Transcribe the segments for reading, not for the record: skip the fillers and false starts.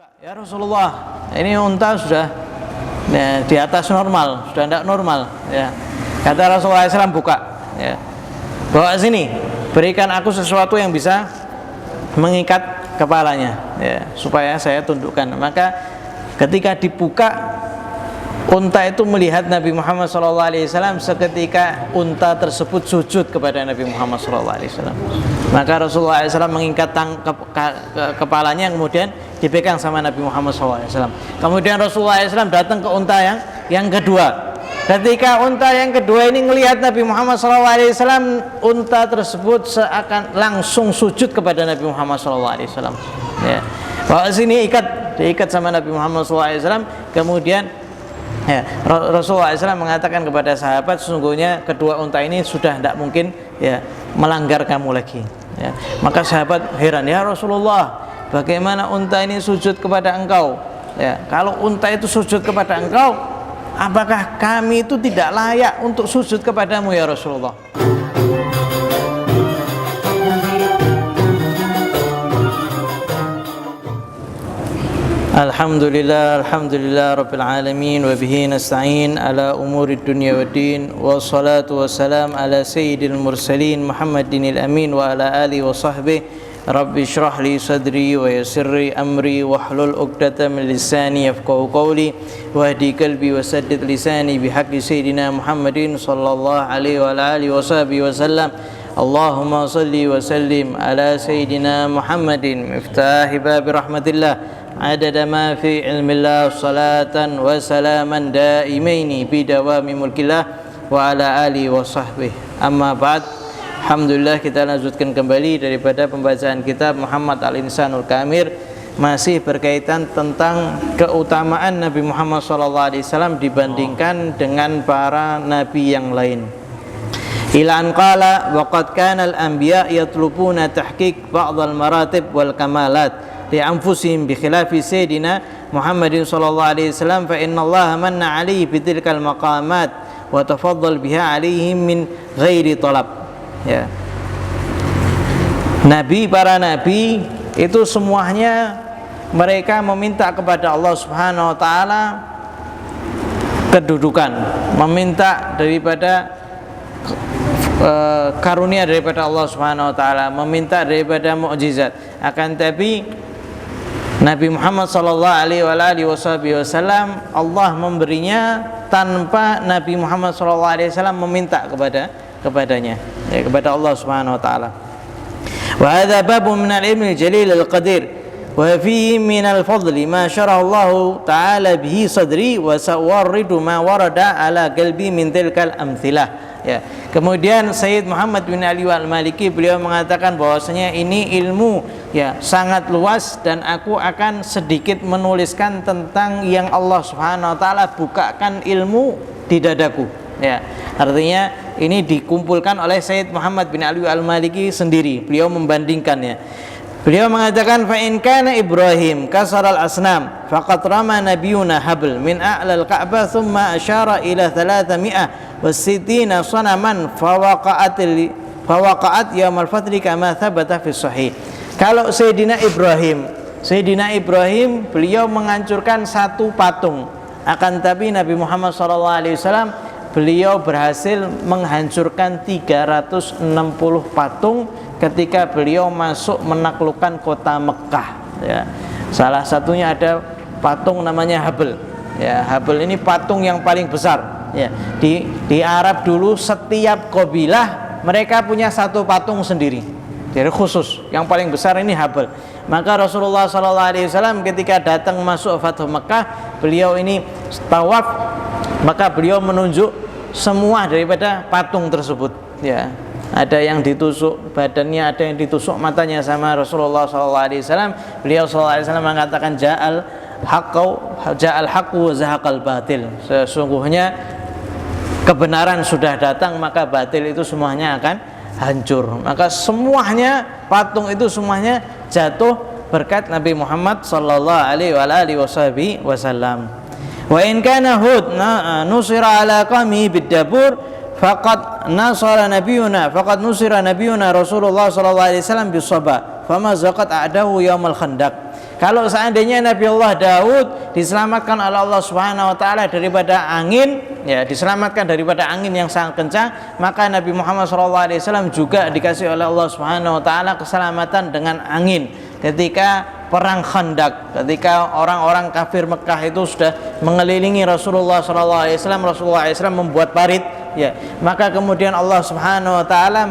Ya Rasulullah, ini unta sudah di atas normal, sudah tidak normal. Ya. Kata Rasulullah SAW, buka. Ya. Bawa sini, berikan aku sesuatu yang bisa mengikat kepalanya, ya, supaya saya tundukkan. Maka ketika dibuka, unta itu melihat Nabi Muhammad SAW. Seketika unta tersebut sujud kepada Nabi Muhammad SAW. Maka Rasulullah SAW mengikat kepalanya, kemudian dipegang sama Nabi Muhammad SAW. Kemudian Rasulullah SAW datang ke unta yang kedua. Ketika unta yang kedua ini melihat Nabi Muhammad SAW, unta tersebut seakan langsung sujud kepada Nabi Muhammad SAW. Ya. Bawa sini, diikat sama Nabi Muhammad SAW. Kemudian ya, Rasulullah SAW mengatakan kepada sahabat, sesungguhnya kedua unta ini sudah tidak mungkin ya melanggar kamu lagi. Ya. Maka sahabat heran, ya Rasulullah, bagaimana unta ini sujud kepada engkau? Ya, kalau unta itu sujud kepada engkau, apakah kami itu tidak layak untuk sujud kepadamu ya Rasulullah? Alhamdulillah Rabbil Alamin, wa bihi nasta'in ala umuri dunya wa din, wa salatu wa salam ala sayyidil mursalin Muhammadinil amin wa ala alihi wa sahbihi. Rabbi shrah li sadri wa yassirli amri wahlul 'uqdatam min lisani yafqahu qawli wahdi qalbi wa saddid lisani bihaqqi sayyidina Muhammadin sallallahu alaihi wa alihi wa sahbihi wasallam. Allahumma salli wa sallim ala sayyidina Muhammadin miftahi babi rahmatillah adada ma fi ilmillah salatan wa salaman daimaini bidawami mulkillah wa ala alihi wa sahbihi. Amma ba'd. Alhamdulillah, kita lanjutkan kembali daripada pembacaan kitab Muhammad Al-Insanul Kamil, masih berkaitan tentang keutamaan Nabi Muhammad SAW dibandingkan dengan para nabi yang lain. Ila an qala wa qad kana al-anbiya yatlubuna tahqiq ba'd al-maratib wal kamalat li anfusihim bi khilafi sayyidina Muhammadin sallallahu alaihi wasallam, fa inna Allah manna alaihi bi tilkal maqamat wa tafaddal biha alaihim min ghairi talab. Ya. Para nabi itu semuanya mereka meminta kepada Allah Subhanahu wa taala kedudukan, meminta daripada karunia daripada Allah Subhanahu wa taala, meminta daripada mukjizat. Akan tapi Nabi Muhammad sallallahu alaihi wasallam Allah memberinya tanpa Nabi Muhammad sallallahu alaihi wasallam meminta kepadanya, ya, kepada Allah Subhanahu wa taala. Wa hadza babun min al-ilmi al-jalil al-qadir wa fihi min al-fadli ma syara Allah taala bihi sadri wa sawarridu ma warada ala qalbi min tilkal amthilah. Ya. Kemudian Sayyid Muhammad bin Ali al-Maliki, beliau mengatakan bahwasanya ini ilmu ya sangat luas, dan aku akan sedikit menuliskan tentang yang Allah Subhanahu wa taala bukakan ilmu di dadaku. Ya, artinya ini dikumpulkan oleh Sayyid Muhammad bin Ali al-Maliki sendiri. Beliau membandingkannya. Beliau mengatakan, fa in kana Ibrahim kasaral asnam faqad rama nabiyuna habl min a'lal Ka'bah thumma asyara ila 360 sanaman fawaqa'at yaumal fadli kama thabata fi sahih. Kalau Sayyidina Ibrahim beliau menghancurkan satu patung, akan tapi Nabi Muhammad SAW beliau berhasil menghancurkan 360 patung ketika beliau masuk menaklukkan kota Mekah. Ya. Salah satunya ada patung namanya Habl. Ya, Habl ini patung yang paling besar. Ya. Di Arab dulu setiap qabilah mereka punya satu patung sendiri. Jadi khusus yang paling besar ini Habl. Maka Rasulullah SAW ketika datang masuk Fathu Mekah, beliau ini tawaf, maka beliau menunjuk semua daripada patung tersebut. Ya, ada yang ditusuk badannya, ada yang ditusuk matanya sama Rasulullah SAW. Beliau SAW mengatakan ja'al haqqu wa zahaqal batil. Sesungguhnya kebenaran sudah datang, maka batil itu semuanya akan hancur. Maka semuanya patung itu semuanya jatuh berkat Nabi Muhammad sallallahu alaihi wasallam. Wa in kana Hud nusira ala qami bid-dabur faqad nusira nabiyuna Rasulullah sallallahu alaihi wasallam bis-saba fama zaqat a'dahu yaumal khandaq. Kalau seandainya Nabi Allah Daud diselamatkan oleh Allah Subhanahu wa taala daripada angin, ya, diselamatkan daripada angin yang sangat kencang, maka Nabi Muhammad SAW juga dikasih oleh Allah Subhanahu wa taala keselamatan dengan angin ketika perang Khandaq, ketika orang-orang kafir Mekah itu sudah mengelilingi Rasulullah SAW. Rasulullah SAW membuat parit, ya, maka kemudian Allah Subhanahu wa taala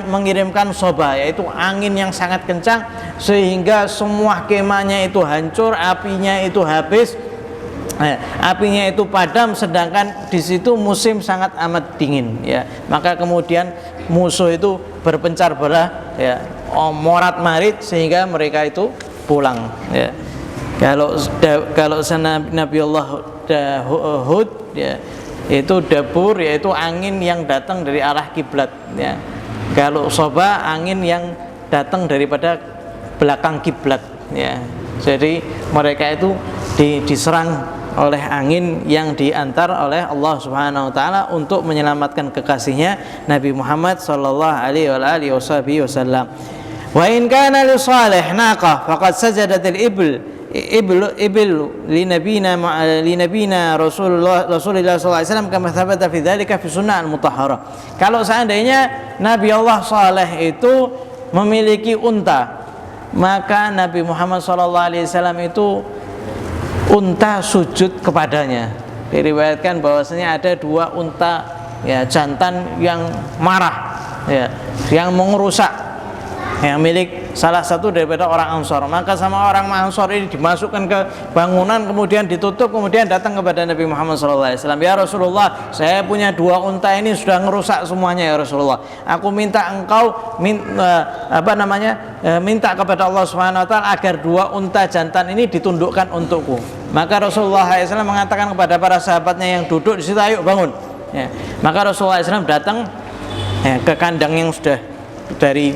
mengirimkan soba, yaitu angin yang sangat kencang sehingga semua kemahnya itu hancur, apinya itu habis, apinya itu padam, sedangkan di situ musim sangat amat dingin, ya. Maka kemudian musuh itu berpencar belah, ya, morat marit sehingga mereka itu pulang, ya. Kalau Nabi Allah Hud, ya, itu dabur, yaitu angin yang datang dari arah kiblat, ya. Kalau soba, angin yang datang daripada belakang kiblat, ya. Jadi mereka itu diserang oleh angin yang diantar oleh Allah Subhanahu wa taala untuk menyelamatkan kekasihnya Nabi Muhammad sallallahu alaihi wasallam. Wa in kana li Salih naqah faqad sajadatil ibil li nabina Rasulullah sallallahu alaihi wasallam kama thabata fi dzalika fi sunnah al-mutahharah. Kalau seandainya Nabi Allah Saleh itu memiliki unta, maka Nabi Muhammad sallallahu alaihi wasallam itu unta sujud kepadanya. Diriwayatkan bahwasanya ada 2 unta, ya, jantan yang marah, ya, yang mengerusak, yang milik salah satu daripada orang Ansor. Maka sama orang Ansor ini dimasukkan ke bangunan, kemudian ditutup, kemudian datang kepada Nabi Muhammad SAW. Ya Rasulullah, saya punya 2 unta ini sudah ngerusak semuanya, ya Rasulullah. Aku minta engkau minta kepada Allah Subhanahu wa taala agar 2 unta jantan ini ditundukkan untukku. Maka Rasulullah SAW mengatakan kepada para sahabatnya yang duduk di situ, ayo bangun, ya. Maka Rasulullah SAW datang, ya, ke kandang yang sudah dari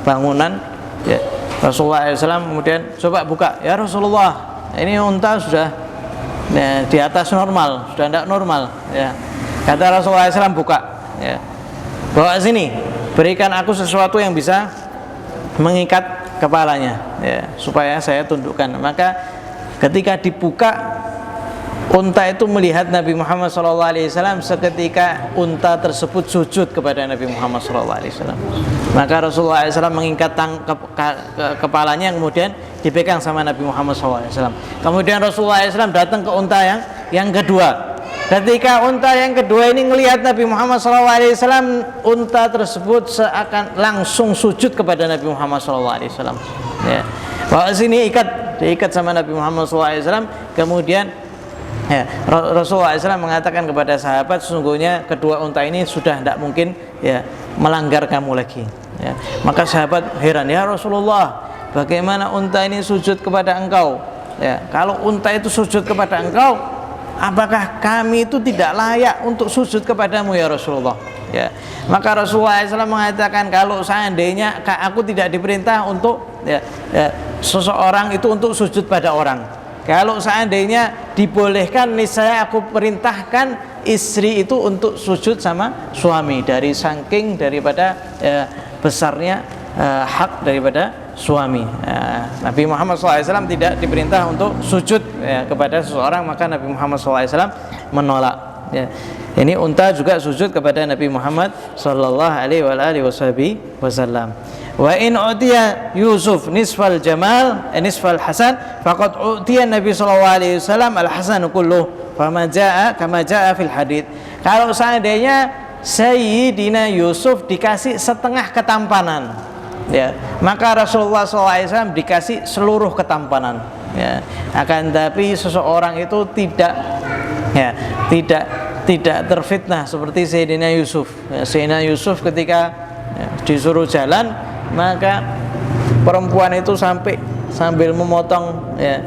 bangunan, ya. Rasulullah SAW kemudian coba buka, ya Rasulullah, ini unta sudah, ya, di atas normal, sudah tidak normal, ya. Kata Rasulullah SAW, buka, ya, bawa sini, berikan aku sesuatu yang bisa mengikat kepalanya, ya, supaya saya tundukkan. Maka ketika dibuka, unta itu melihat Nabi Muhammad SAW. Seketika unta tersebut sujud kepada Nabi Muhammad SAW. Maka Rasulullah SAW mengikat kepalanya, kemudian dipegang sama Nabi Muhammad SAW. Kemudian Rasulullah SAW datang ke unta yang kedua. Ketika unta yang kedua ini melihat Nabi Muhammad SAW, unta tersebut seakan langsung sujud kepada Nabi Muhammad SAW. Ya. Bawa sini, diikat sama Nabi Muhammad SAW. Kemudian, ya, Rasulullah SAW mengatakan kepada sahabat, sesungguhnya kedua unta ini sudah tidak mungkin, ya, melanggar kamu lagi, ya. Maka sahabat heran, ya Rasulullah, bagaimana unta ini sujud kepada engkau, ya? Kalau unta itu sujud kepada engkau, apakah kami itu tidak layak untuk sujud kepadamu, ya Rasulullah, ya? Maka Rasulullah SAW mengatakan, kalau seandainya aku tidak diperintah untuk, ya, seseorang itu untuk sujud pada orang, kalau seandainya dibolehkan, niscaya aku perintahkan istri itu untuk sujud sama suami, dari saking daripada besarnya hak daripada suami. Nabi Muhammad SAW tidak diperintah untuk sujud, ya, kepada seseorang, maka Nabi Muhammad SAW menolak, ya. Ini unta juga sujud kepada Nabi Muhammad sallallahu alaihi wasallam. Wa in utiya Yusuf nisfal jamal nisfal hasan faqad utiya Nabi sallallahu alaihi wasallam al hasan kulluh kama jaa fil hadits. Kalau seandainya Sayyidina Yusuf dikasih setengah ketampanan, ya, maka Rasulullah SAW dikasih seluruh ketampanan, ya. Akan tapi seseorang itu tidak terfitnah seperti Sayyidina Yusuf. Sayyidina Yusuf ketika, ya, disuruh jalan, maka perempuan itu sambil memotong, ya,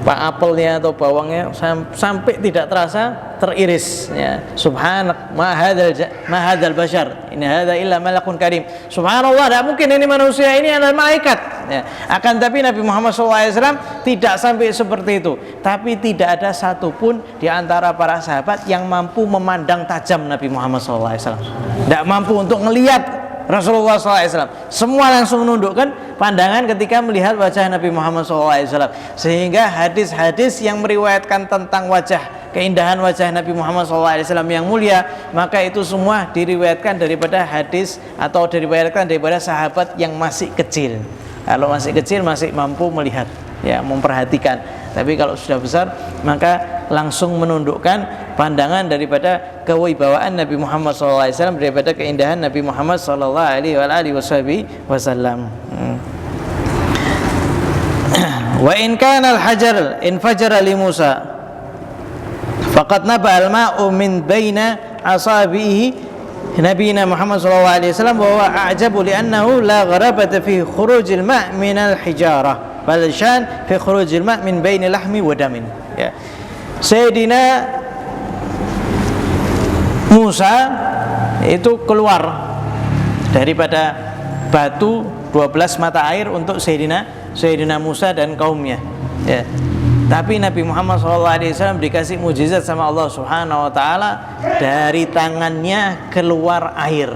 apelnya atau bawangnya sampai tidak terasa teriris, ya. Subhanak ma hadzal bashar in hadza illa malakun karim. Subhanallah, tidak mungkin ini manusia, ini adalah malaikat, ya. Akan tapi Nabi Muhammad SAW tidak sampai seperti itu. Tapi tidak ada satupun di antara para sahabat yang mampu memandang tajam Nabi Muhammad SAW. Tidak mampu untuk melihat, Rasulullah SAW. Semua langsung menundukkan pandangan ketika melihat wajah Nabi Muhammad SAW. Sehingga hadis-hadis yang meriwayatkan tentang keindahan wajah Nabi Muhammad SAW yang mulia, maka itu semua diriwayatkan daripada hadis atau diriwayatkan daripada sahabat yang masih kecil. Kalau masih kecil masih mampu melihat, ya, memperhatikan. Tapi kalau sudah besar maka langsung menundukkan pandangan daripada kewibawaan Nabi Muhammad SAW, daripada keindahan Nabi Muhammad SAW. Wa in kana al-hajar infajara li Musa faqad naba al-ma'u min baina asabihi Nabiyina Muhammad SAW wa huwa a'jabu li'annahu la gharabata fi khurujil ma' min al-hijarah bal shan fi khurujil ma' min baini lahmi wa damin. Ya. Sayyidina Musa itu keluar daripada batu 12 mata air untuk Sayyidina Musa dan kaumnya, ya. Tapi Nabi Muhammad SAW dikasih mujizat sama Allah Subhanahu Wa Taala, dari tangannya keluar air,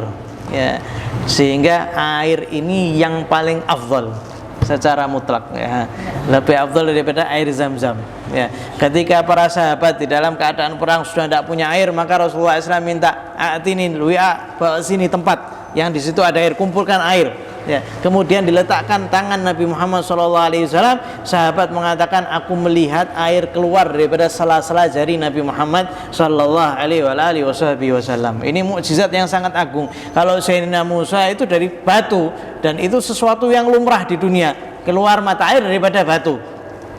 ya. Sehingga air ini yang paling afdal secara mutlak, ya. Lebih afdal daripada air Zam-Zam, ya. Ketika para sahabat di dalam keadaan perang sudah tidak punya air, maka Rasulullah SAW minta, "Atinin lu'a, bawa sini tempat yang di situ ada air, kumpulkan air." Ya, kemudian diletakkan tangan Nabi Muhammad SAW. Sahabat mengatakan, aku melihat air keluar daripada sela-sela jari Nabi Muhammad SAW. Ini mukjizat yang sangat agung. Kalau Sayyidina Musa itu dari batu, dan itu sesuatu yang lumrah di dunia, keluar mata air daripada batu,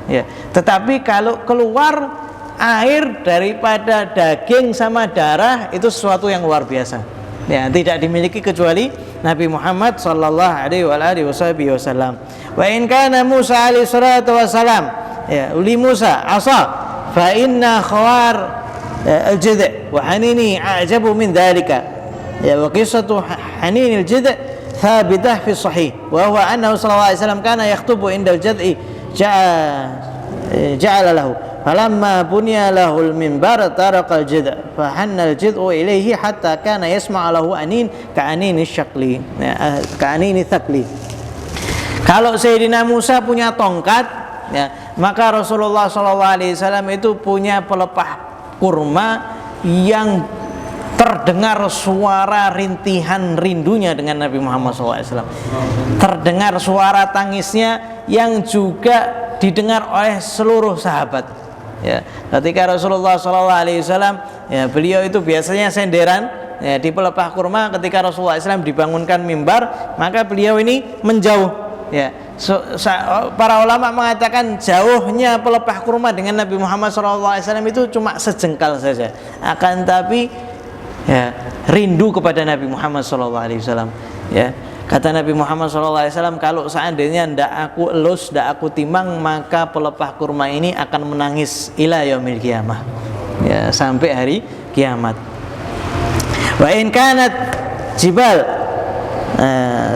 ya. Tetapi kalau keluar air daripada daging sama darah, itu sesuatu yang luar biasa, ya, tidak dimiliki kecuali Nabi Muhammad sallallahu alaihi wasallam. Wa in kana Musa alaihi salatu wasalam, ya, uli Musa asa fa inna khawar al-jid' wa hanini a'jabu min dhalika, ya. Wa qissatu hanin al-jid' thabitah fi sahih, wa huwa annahu sallallahu alaihi wasallam kana yakhutubu inda al-jad'i ja'ala lahu falamma bunya lahul minbar taraqal jid' fa hanna al jid'u ilayhi hatta kana yasma' lahu anin ka'anini syaqli, ka'anini thaqli. Kalau Sayyidina Musa punya tongkat, ya, maka Rasulullah SAW itu punya pelepah kurma yang terdengar suara rintihan rindunya dengan Nabi Muhammad SAW. Terdengar suara tangisnya yang juga didengar oleh seluruh sahabat, ya. Ketika Rasulullah SAW, ya, beliau itu biasanya senderan, ya, di pelepah kurma. Ketika Rasulullah SAW dibangunkan mimbar, maka beliau ini menjauh, ya. Para ulama mengatakan jauhnya pelepah kurma dengan Nabi Muhammad SAW itu cuma sejengkal saja. Akan tapi, ya, rindu kepada Nabi Muhammad SAW, ya. Kata Nabi Muhammad SAW, kalau seandainya ndak aku elus, ndak aku timang, maka pelepah kurma ini akan menangis ila yaumil qiyamah, ya, sampai hari kiamat. Wa in kanat jibal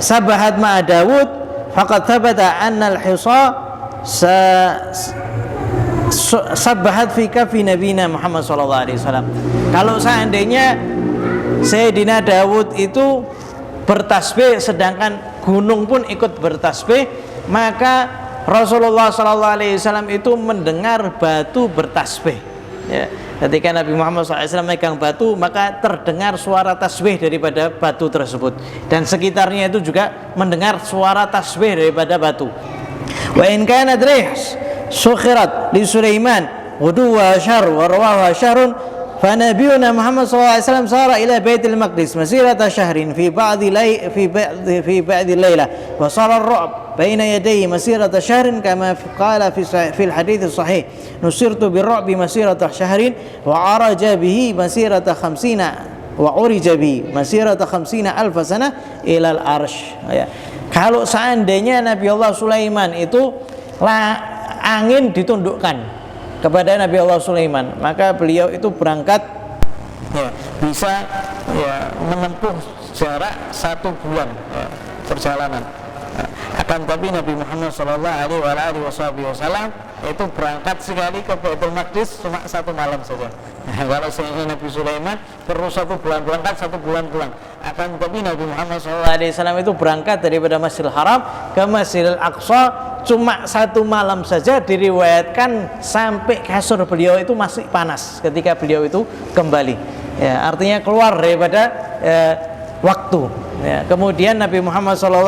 sabahat ma'a Dawud faqad thabata anna al-hisa sabahat fi kafi nabiyina Muhammad SAW. Kalau seandainya Sayyidina Dawud itu bertasbih, sedangkan gunung pun ikut bertasbih, maka Rasulullah SAW itu mendengar batu bertasbih, ya. Ketika Nabi Muhammad SAW megang batu, maka terdengar suara tasbih daripada batu tersebut, dan sekitarnya itu juga mendengar suara tasbih daripada batu. Wa in kanat rih sukhirat li Sulaiman ghuduwa syar wa rawaha syarun فنبينا محمد صلى الله عليه وسلم صار إلى بيت المقدس مسيرة شهر في بعض الليلة وصار الرعب بين يديه مسيرة شهر كما قال في الحديث الصحيح نصرت بالرعب مسيرة شهر وعرج به مسيرة 50,000 سنة إلى العرش. Kalau seandainya Nabi Allah Sulaiman itu angin ditundukkan kepada Nabi Allah Sulaiman, maka beliau itu berangkat, ya, bisa, ya, menempuh jarak 1 bulan, ya, perjalanan. Akan tapi Nabi Muhammad SAW itu berangkat sekali ke Baitul Maqdis cuma 1 malam saja. Kalau Sayyidina Nabi Sulaiman perlu 1 bulan berangkat, 1 bulan pulang. Akan tetapi Nabi Muhammad SAW itu berangkat daripada Masjidil Haram ke Masjidil Aqsa cuma 1 malam saja. Diriwayatkan sampai kasur beliau itu masih panas ketika beliau itu kembali. Ya, artinya keluar daripada waktu. Ya, kemudian Nabi Muhammad SAW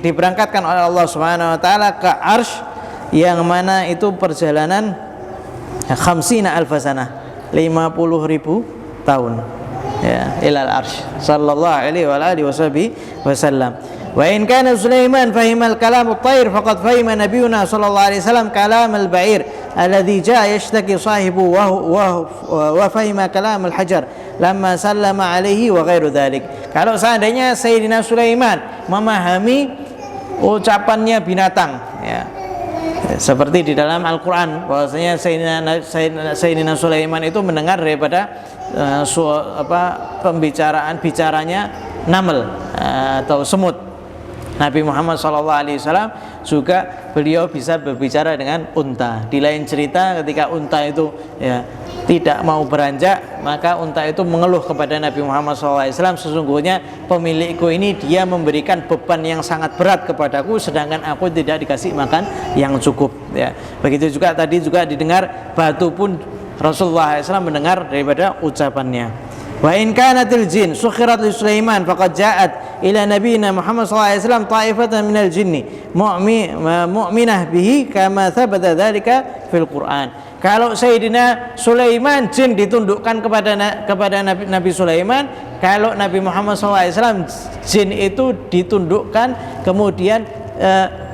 diberangkatkan oleh Allah Subhanahu Wa Taala ke Arsy, yang mana itu perjalanan 50 alfasana, 50.000 tahun. Ya, ilal Arsy sallallahu alaihi wasallam. Wa in kana Sulaiman fahimal kalam at-tayr faqad fahima nabiyuna sallallahu alaihi wasallam kalam al-ba'ir alladhi jaa yashtaki sahibu wa fahima kalam al-hajar lamma sallama alaihi wa ghairu dhalik. Kalau seandainya Sayyidina Sulaiman memahami ucapannya binatang, ya, seperti di dalam Al-Quran bahwasanya Sayyidina Sulaiman itu mendengar daripada bicaranya naml atau semut. Nabi Muhammad SAW juga beliau bisa berbicara dengan unta. Di lain cerita ketika unta itu ya tidak mau beranjak, maka unta itu mengeluh kepada Nabi Muhammad SAW, sesungguhnya pemilikku ini dia memberikan beban yang sangat berat kepadaku, sedangkan aku tidak dikasih makan yang cukup. Ya, begitu juga tadi juga didengar batu pun Rasulullah SAW mendengar daripada ucapannya. Wa in kanatil jin sukhirat li Sulaiman faqad ja'at ila nabiyina Muhammad sallallahu alaihi wasallam ta'ifatan minal jinni mu'minah bihi kama thabata dzalika fil Qur'an. Kalau Sayyidina Sulaiman jin ditundukkan kepada Nabi Sulaiman, kalau Nabi Muhammad SAW jin itu ditundukkan kemudian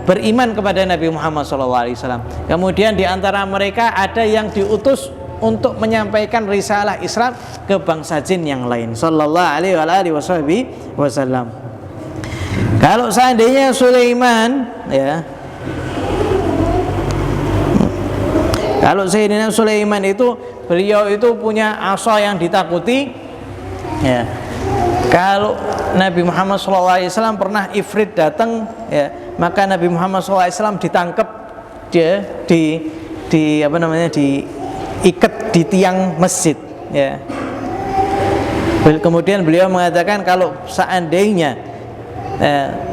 beriman kepada Nabi Muhammad SAW. Kemudian di antara mereka ada yang diutus untuk menyampaikan risalah Islam ke bangsa jin yang lain. Sallallahu alaihi wasallam. Kalau seandainya Sulaiman, ya, kalau Sayyidina Sulaiman itu beliau itu punya asa yang ditakuti, ya. Kalau Nabi Muhammad SAW pernah ifrit datang, ya, maka Nabi Muhammad SAW ditangkap, dia diikat di tiang masjid, ya. Kemudian beliau mengatakan kalau seandainya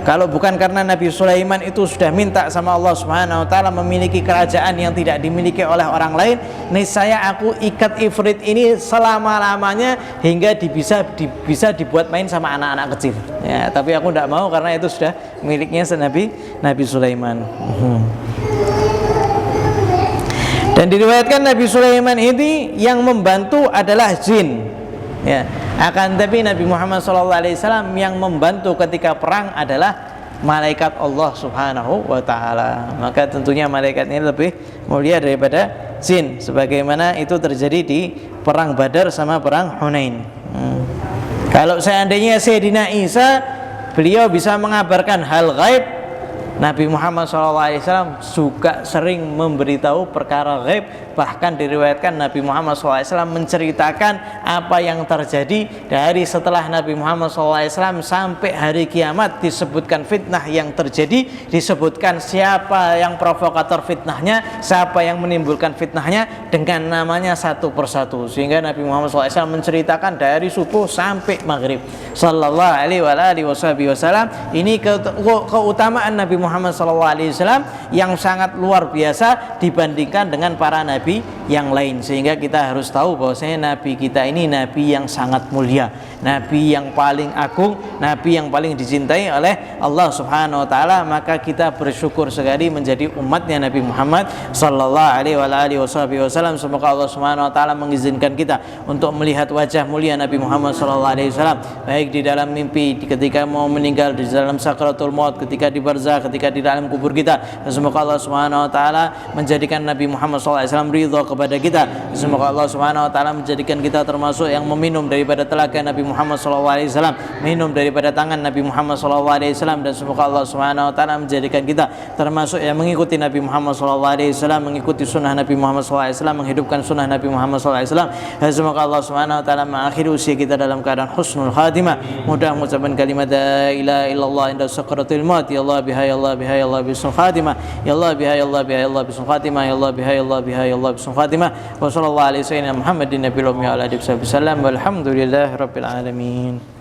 kalau bukan karena Nabi Sulaiman itu sudah minta sama Allah Subhanahu Wa Taala memiliki kerajaan yang tidak dimiliki oleh orang lain, niscaya aku ikat ifrit ini selama-lamanya hingga bisa dibuat main sama anak-anak kecil. Ya, tapi aku tidak mau karena itu sudah miliknya Nabi Sulaiman. Dan diriwayatkan Nabi Sulaiman ini yang membantu adalah jin. Ya, akan tapi Nabi Muhammad SAW yang membantu ketika perang adalah malaikat Allah Subhanahu Wa Taala. Maka tentunya malaikat ini lebih mulia daripada jin, sebagaimana itu terjadi di perang Badar sama perang Hunain. Kalau seandainya Sayyidina Isa beliau bisa mengabarkan hal gaib, Nabi Muhammad SAW juga sering memberitahu perkara gaib. Bahkan diriwayatkan Nabi Muhammad SAW menceritakan apa yang terjadi dari setelah Nabi Muhammad SAW sampai hari kiamat. Disebutkan fitnah yang terjadi, disebutkan siapa yang provokator fitnahnya, siapa yang menimbulkan fitnahnya dengan namanya satu persatu. Sehingga Nabi Muhammad SAW menceritakan dari subuh sampai maghrib. Sallallahu alaihi wasallam. Ini keutamaan Nabi Muhammad SAW yang sangat luar biasa dibandingkan dengan para nabi yang lain, sehingga kita harus tahu bahwasanya nabi kita ini nabi yang sangat mulia, nabi yang paling agung, nabi yang paling dicintai oleh Allah Subhanahu Wa Taala. Maka kita bersyukur sekali menjadi umatnya Nabi Muhammad sallallahu alaihi wasallam. Semoga Allah Subhanahu Wa Taala mengizinkan kita untuk melihat wajah mulia Nabi Muhammad sallallahu alaihi wasallam, baik di dalam mimpi, ketika mau meninggal, di dalam sakratul maut, ketika di barzakh, ketika di dalam kubur kita. Dan semoga Allah Subhanahu Wa Taala menjadikan Nabi Muhammad sallallahu alaihi wasallam ridha kepada kita. Semoga Allah Subhanahu Wa Taala menjadikan kita termasuk yang meminum daripada telaga Nabi Muhammad sallallahu alaihi wasallam, minum daripada tangan Nabi Muhammad sallallahu alaihi wasallam. Dan semoga Allah Subhanahu Wa Taala menjadikan kita termasuk yang mengikuti Nabi Muhammad sallallahu alaihi wasallam, mengikuti sunnah Nabi Muhammad sallallahu alaihi wasallam, menghidupkan sunnah Nabi Muhammad sallallahu alaihi wasallam. Dan semoga Allah Subhanahu Wa Taala mengakhiri usia kita dalam keadaan husnul khatimah. Mudah mengucapkan kalimat la ilaha illallah inda sakratil maut. Ya Allah biha ya Allah Allah biha ya Allah bismil khatimah ya Allah biha ya Allah biha ya Allah bismil khatimah ya Allah biha ya Allah biha ya Allah bismil khatimah wa sallallahu alaihi sayyidina Muhammadin nabiyil ummi wa ala alihi wasallam walhamdulillahi rabbil alamin.